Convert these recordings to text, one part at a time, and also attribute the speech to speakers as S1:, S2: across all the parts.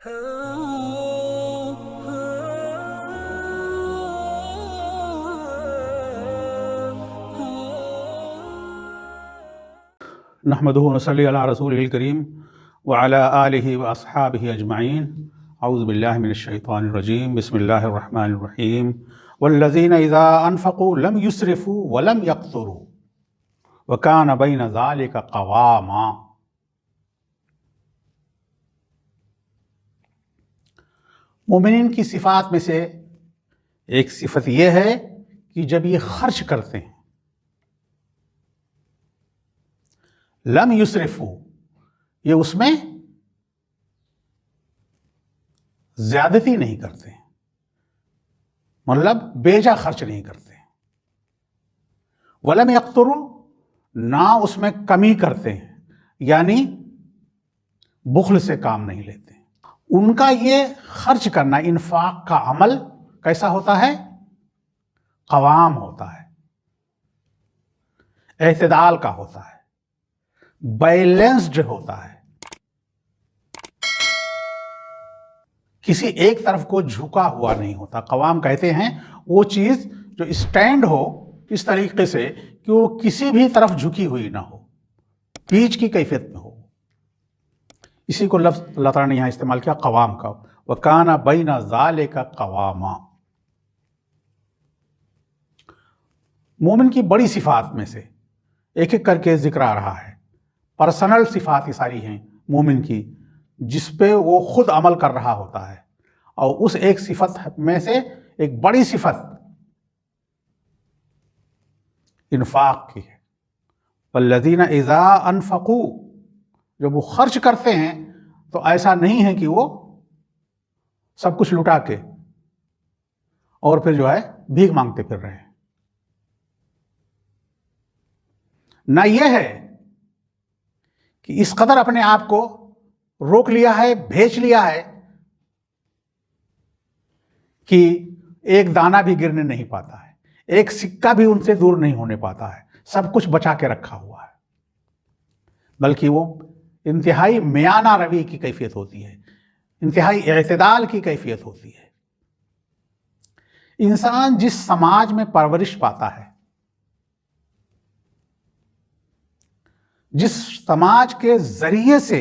S1: نحمدہ و نصلی علی رسولہ الکریم وعلی آلہ و اصحابہ اجمعین۔ اعوذ باللہ من الشیطان الرجیم، بسم اللہ الرحمن الرحیم۔ والذین اذا انفقوا لم یسرفوا ولم یقتروا وکان بین ذلک قواما۔ مومنین کی صفات میں سے ایک صفت یہ ہے کہ جب یہ خرچ کرتے ہیں لم یسرفوا، یہ اس میں زیادتی نہیں کرتے، مطلب بیجا خرچ نہیں کرتے۔ ولم یقتروا، نہ اس میں کمی کرتے ہیں، یعنی بخل سے کام نہیں لیتے۔ ان کا یہ خرچ کرنا، انفاق کا عمل کیسا ہوتا ہے؟ قوام ہوتا ہے، اعتدال کا ہوتا ہے، بیلنسڈ ہوتا ہے، کسی ایک طرف کو جھکا ہوا نہیں ہوتا۔ قوام کہتے ہیں وہ چیز جو اسٹینڈ ہو اس طریقے سے کہ وہ کسی بھی طرف جھکی ہوئی نہ ہو، پیچ کی کیفیت میں ہو۔ اسی کو لفظ اللہ تعالیٰ نے یہاں استعمال کیا، قوام کا۔ وَكَانَ بَيْنَ ذَلِكَ قَوَامًا۔ مومن کی بڑی صفات میں سے ایک ایک کر کے ذکر آ رہا ہے، پرسنل صفات یہ ساری ہیں مومن کی، جس پہ وہ خود عمل کر رہا ہوتا ہے، اور اس ایک صفت میں سے ایک بڑی صفت انفاق کی ہے۔ والذین اذا انفقوا، جب وہ خرچ کرتے ہیں تو ایسا نہیں ہے کہ وہ سب کچھ لٹا کے اور پھر جو ہے بھیک مانگتے پھر رہے ہیں۔ نہ یہ ہے کہ اس قدر اپنے آپ کو روک لیا ہے، بھیج لیا ہے کہ ایک دانہ بھی گرنے نہیں پاتا ہے، ایک سکہ بھی ان سے دور نہیں ہونے پاتا ہے، سب کچھ بچا کے رکھا ہوا ہے، بلکہ وہ انتہائی میانہ روی کی کیفیت ہوتی ہے، انتہائی اعتدال کی کیفیت ہوتی ہے۔ انسان جس سماج میں پرورش پاتا ہے، جس سماج کے ذریعے سے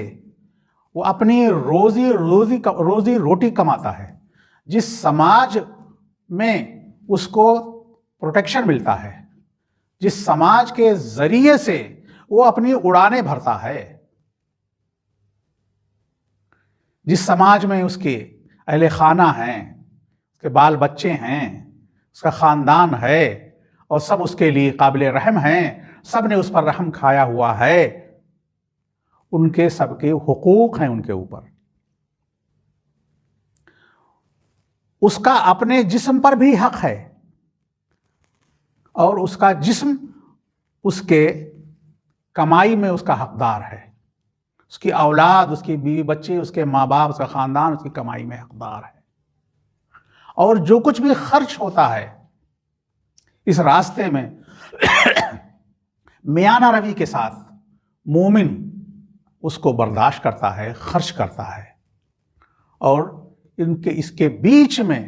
S1: وہ اپنی روزی روٹی کماتا ہے، جس سماج میں اس کو پروٹیکشن ملتا ہے، جس سماج کے ذریعے سے وہ اپنی اڑانیں بھرتا ہے، جس سماج میں اس کے اہل خانہ ہیں، اس کے بال بچے ہیں، اس کا خاندان ہے، اور سب اس کے لیے قابل رحم ہیں، سب نے اس پر رحم کھایا ہوا ہے، ان کے سب کے حقوق ہیں ان کے اوپر۔ اس کا اپنے جسم پر بھی حق ہے، اور اس کا جسم اس کے کمائی میں اس کا حقدار ہے، اس کی اولاد، اس کی بیوی بچے، اس کے ماں باپ، اس کا خاندان اس کی کمائی میں حقدار ہے۔ اور جو کچھ بھی خرچ ہوتا ہے اس راستے میں میانہ روی کے ساتھ مومن اس کو برداشت کرتا ہے، خرچ کرتا ہے، اور اس کے بیچ میں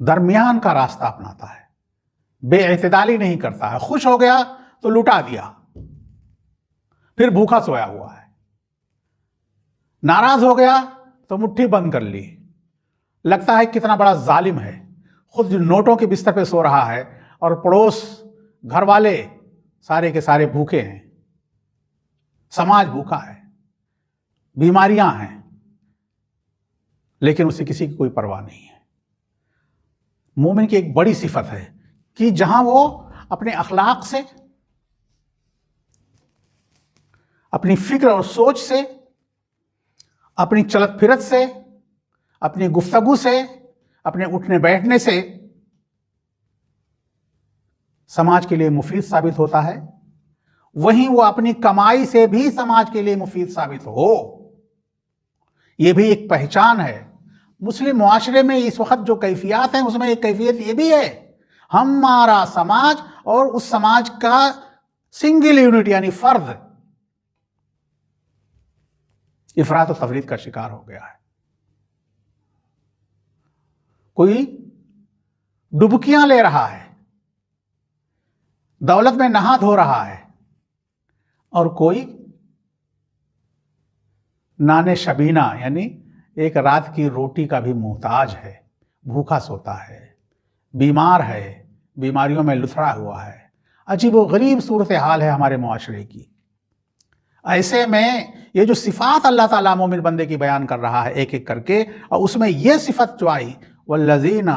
S1: درمیان کا راستہ اپناتا ہے، بے اعتدالی نہیں کرتا ہے۔ خوش ہو گیا تو لٹا دیا، پھر بھوکا سویا ہوا ہے، ناراض ہو گیا تو مٹھی بند کر لی، لگتا ہے کتنا بڑا ظالم ہے، خود نوٹوں کے بستر پہ سو رہا ہے اور پڑوس گھر والے سارے کے سارے بھوکے ہیں، سماج بھوکا ہے، بیماریاں ہیں، لیکن اسے کسی کی کوئی پرواہ نہیں ہے۔ مومن کی ایک بڑی صفت ہے کہ جہاں وہ اپنے اخلاق سے، اپنی فکر اور سوچ سے، اپنی چلت پھرت سے، اپنی گفتگو سے، اپنے اٹھنے بیٹھنے سے سماج کے لیے مفید ثابت ہوتا ہے، وہیں وہ اپنی کمائی سے بھی سماج کے لیے مفید ثابت ہو، یہ بھی ایک پہچان ہے۔ مسلم معاشرے میں اس وقت جو کیفیات ہیں اس میں ایک کیفیت یہ بھی ہے، ہمارا سماج اور اس سماج کا سنگل یونٹ یعنی فرد افراط و تفریط کا شکار ہو گیا ہے. کوئی ڈبکیاں لے رہا ہے، دولت میں نہا دھو رہا ہے، اور کوئی نان شبینہ یعنی ایک رات کی روٹی کا بھی محتاج ہے، بھوکا سوتا ہے، بیمار ہے، بیماریوں میں لتھڑا ہوا ہے. عجیب و غریب صورتحال ہے ہمارے معاشرے کی. ایسے میں یہ جو صفات اللہ تعالیٰ مومن بندے کی بیان کر رہا ہے ایک ایک کر کے، اور اس میں یہ صفت جو آئی والذین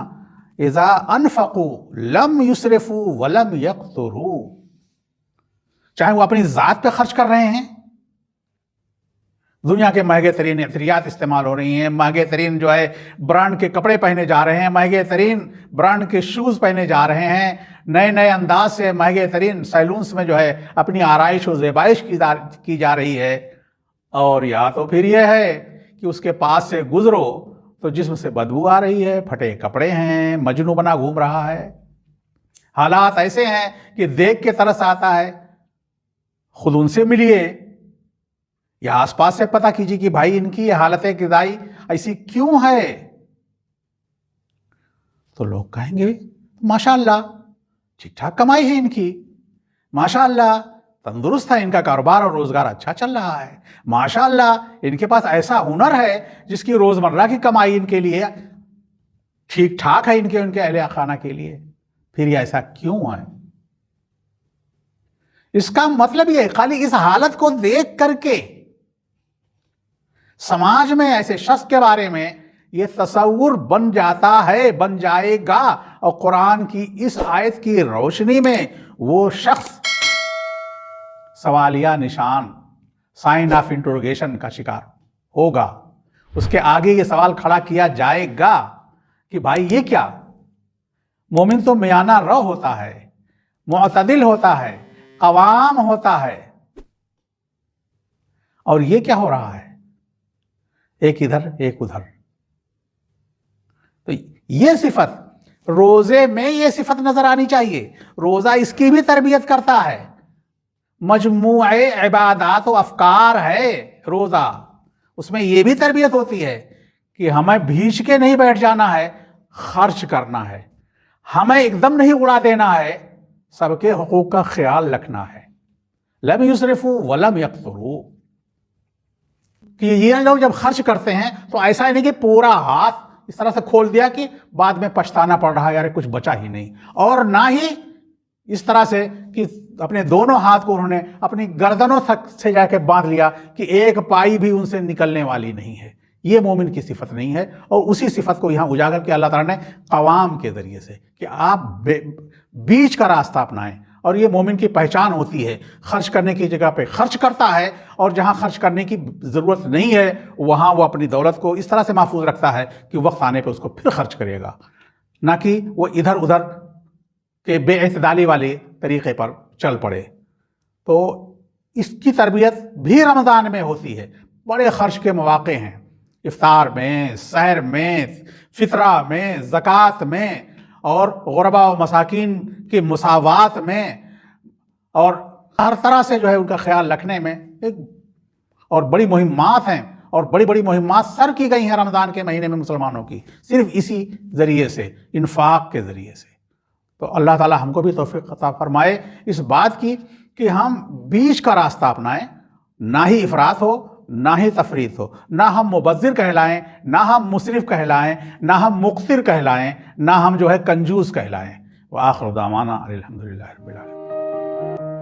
S1: اذا انفقوا لم یسرفوا ولم یقتروا، چاہے وہ اپنی ذات پہ خرچ کر رہے ہیں، دنیا کے مہنگے ترین عطریات استعمال ہو رہی ہیں، مہنگے ترین جو ہے برانڈ کے کپڑے پہنے جا رہے ہیں، مہنگے ترین برانڈ کے شوز پہنے جا رہے ہیں، نئے نئے انداز سے مہنگے ترین سیلونس میں جو ہے اپنی آرائش و زیبائش کی جا رہی ہے. اور یا تو پھر یہ ہے کہ اس کے پاس سے گزرو تو جسم سے بدبو آ رہی ہے، پھٹے کپڑے ہیں، مجنوں بنا گھوم رہا ہے. حالات ایسے ہیں کہ دیکھ کے ترس آتا ہے. خود ان سے ملیے یا آس پاس سے پتہ کیجیے کہ بھائی ان کی یہ حالت غذائی ایسی کیوں ہے. تو لوگ کہیں گے ماشاءاللہ ٹھیک ٹھاک کمائی ہے ان کی، ماشاءاللہ تندرست ہے، ان کا کاروبار اور روزگار اچھا چل رہا ہے، ماشاءاللہ ان کے پاس ایسا ہنر ہے جس کی روزمرہ کی کمائی ان کے لیے ٹھیک ٹھاک ہے، ان کے اہل خانہ کے لیے. پھر یہ ایسا کیوں ہے؟ اس کا مطلب یہ خالی اس حالت کو دیکھ کر کے سماج میں ایسے شخص کے بارے میں یہ تصور بن جاتا ہے، بن جائے گا، اور قرآن کی اس آیت کی روشنی میں وہ شخص سوالیہ نشان، سائن آف انٹروگیشن کا شکار ہوگا. اس کے آگے یہ سوال کھڑا کیا جائے گا کہ بھائی یہ کیا؟ مومن تو میانہ رو ہوتا ہے، معتدل ہوتا ہے، قوام ہوتا ہے، اور یہ کیا ہو رہا ہے؟ ایک ادھر ایک ادھر. تو یہ صفت روزے میں یہ صفت نظر آنی چاہیے. روزہ اس کی بھی تربیت کرتا ہے، مجموعہ عبادات و افکار ہے روزہ. اس میں یہ بھی تربیت ہوتی ہے کہ ہمیں بھیج کے نہیں بیٹھ جانا ہے، خرچ کرنا ہے، ہمیں ایک دم نہیں اڑا دینا ہے، سب کے حقوق کا خیال رکھنا ہے. لم یسرفوا ولم یقتروا، کہ یہ لوگ جب خرچ کرتے ہیں تو ایسا نہیں کہ پورا ہاتھ اس طرح سے کھول دیا کہ بعد میں پچھتانا پڑ رہا ہے یار کچھ بچا ہی نہیں، اور نہ ہی اس طرح سے کہ اپنے دونوں ہاتھ کو انہوں نے اپنی گردنوں تک سے جا کے باندھ لیا کہ ایک پائی بھی ان سے نکلنے والی نہیں ہے. یہ مومن کی صفت نہیں ہے. اور اسی صفت کو یہاں اجاگر کیا اللہ تعالیٰ نے قوام کے ذریعے سے کہ آپ بیچ کا راستہ اپنائیں. اور یہ مومن کی پہچان ہوتی ہے، خرچ کرنے کی جگہ پہ خرچ کرتا ہے، اور جہاں خرچ کرنے کی ضرورت نہیں ہے وہاں وہ اپنی دولت کو اس طرح سے محفوظ رکھتا ہے کہ وقت آنے پہ اس کو پھر خرچ کرے گا، نہ کہ وہ ادھر ادھر کے بے اعتدالی والے طریقے پر چل پڑے. تو اس کی تربیت بھی رمضان میں ہوتی ہے. بڑے خرچ کے مواقع ہیں، افطار میں، سحر میں، فطرہ میں، زکوٰۃ میں، اور غربا و مساکین کی مساوات میں، اور ہر طرح سے جو ہے ان کا خیال رکھنے میں. اور بڑی مہمات ہیں، اور بڑی بڑی مہمات سر کی گئی ہیں رمضان کے مہینے میں مسلمانوں کی، صرف اسی ذریعے سے، انفاق کے ذریعے سے. تو اللہ تعالی ہم کو بھی توفیق عطا فرمائے اس بات کی کہ ہم بیچ کا راستہ اپنائیں، نہ ہی افراط ہو نہ ہی تفریط ہو، نہ ہم مبذر کہلائیں، نہ ہم مسرف کہلائیں، نہ ہم مقتر کہلائیں، نہ ہم جو ہے کنجوس کہلائیں. وآخر دعوانا الحمدللہ رب العالمین.